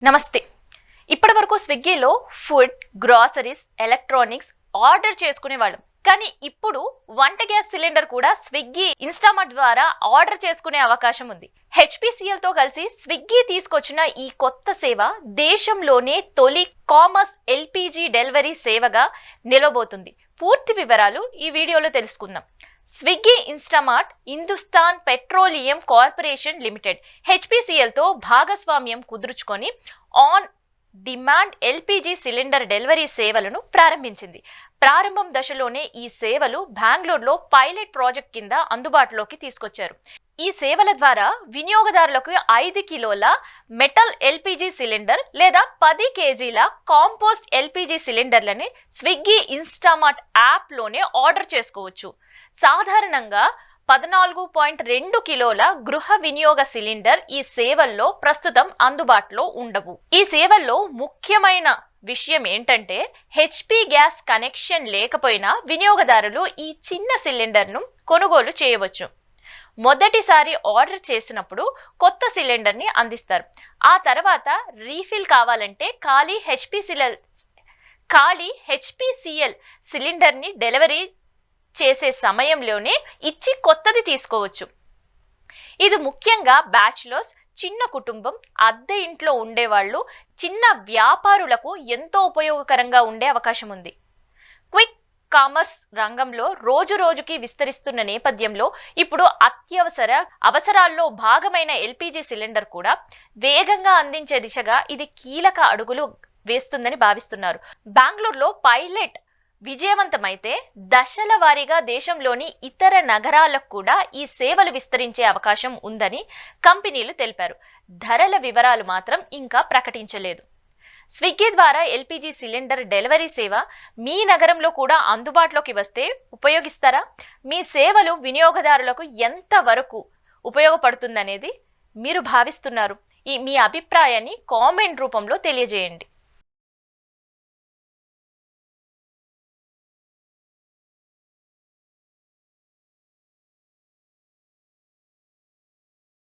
నమస్తే. ఇప్పటివరకు స్విగ్గీలో ఫుడ్, గ్రాసరీస్, ఎలక్ట్రానిక్స్ ఆర్డర్ చేసుకునేవాళ్ళం. కానీ ఇప్పుడు వంట గ్యాస్ సిలిండర్ కూడా స్విగ్గీ, ఇన్స్టామార్ట్ ద్వారా ఆర్డర్ చేసుకునే అవకాశం ఉంది. హెచ్పిసిఎల్తో కలిసి స్విగ్గీ తీసుకొచ్చిన ఈ కొత్త సేవ దేశంలోనే తొలి కామర్స్ ఎల్పిజి డెలివరీ సేవగా నిలవబోతుంది. పూర్తి వివరాలు ఈ వీడియోలో తెలుసుకుందాం. Swiggy Instamart Hindustan petroleum corporation limited హెచ్పిసిఎల్తో భాగస్వామ్యం కుదుర్చుకొని on demand LPG cylinder delivery సేవలను ప్రారంభించింది. ప్రారంభం దశలోనే ఈ సేవలు బెంగళూరులో పైలట్ ప్రాజెక్ట్ కింద అందుబాటులోకి తీసుకొచ్చారు. ఈ సేవల ద్వారా వినియోగదారులకు 5 కిలోల మెటల్ ఎల్పిజి సిలిండర్ లేదా 10 కేజీల కాంపోస్ట్ ఎల్పిజి సిలిండర్లని స్విగ్గీ ఇన్స్టామార్ట్ యాప్లోనే ఆర్డర్ చేసుకోవచ్చు. సాధారణంగా 14.2 కిలోల గృహ వినియోగ సిలిండర్ ఈ సేవల్లో ప్రస్తుతం అందుబాటులో ఉండవు. ఈ సేవల్లో ముఖ్యమైన విషయం ఏంటంటే హెచ్పి గ్యాస్ కనెక్షన్ లేకపోయినా వినియోగదారులు ఈ చిన్న సిలిండర్ను కొనుగోలు చేయవచ్చు. మొదటిసారి ఆర్డర్ చేసినప్పుడు కొత్త సిలిండర్ని అందిస్తారు. ఆ తర్వాత రీఫిల్ కావాలంటే ఖాళీ హెచ్పిసిఎల్ సిలిండర్ని డెలివరీ చేసే సమయంలోనే ఇచ్చి కొత్తది తీసుకోవచ్చు. ఇది ముఖ్యంగా బ్యాచులర్స్, చిన్న కుటుంబం, అద్దె ఇంట్లో ఉండేవాళ్ళు, చిన్న వ్యాపారులకు ఎంతో ఉపయోగకరంగా ఉండే అవకాశం ఉంది. క్విక్ కామర్స్ రంగంలో రోజు రోజుకి విస్తరిస్తున్న నేపథ్యంలో ఇప్పుడు అవసరాల్లో భాగమైన ఎల్పిజి సిలిండర్ కూడా వేగంగా అందించే దిశగా ఇది కీలక అడుగులు వేస్తుందని భావిస్తున్నారు. బెంగళూరులో పైలట్ విజయవంతమైతే దశల వారీగా దేశంలోని ఇతర నగరాలకు కూడా ఈ సేవలు విస్తరించే అవకాశం ఉందని కంపెనీలు తెలిపారు. ధరల వివరాలు మాత్రం ఇంకా ప్రకటించలేదు. స్విగ్గీ ద్వారా ఎల్పిజి సిలిండర్ డెలివరీ సేవ మీ నగరంలో కూడా అందుబాటులోకి వస్తే ఉపయోగిస్తారా? మీ సేవలు వినియోగదారులకు ఎంత వరకు ఉపయోగపడుతుందనేది మీరు భావిస్తున్నారు? మీ అభిప్రాయాన్ని కామెంట్ రూపంలో తెలియజేయండి.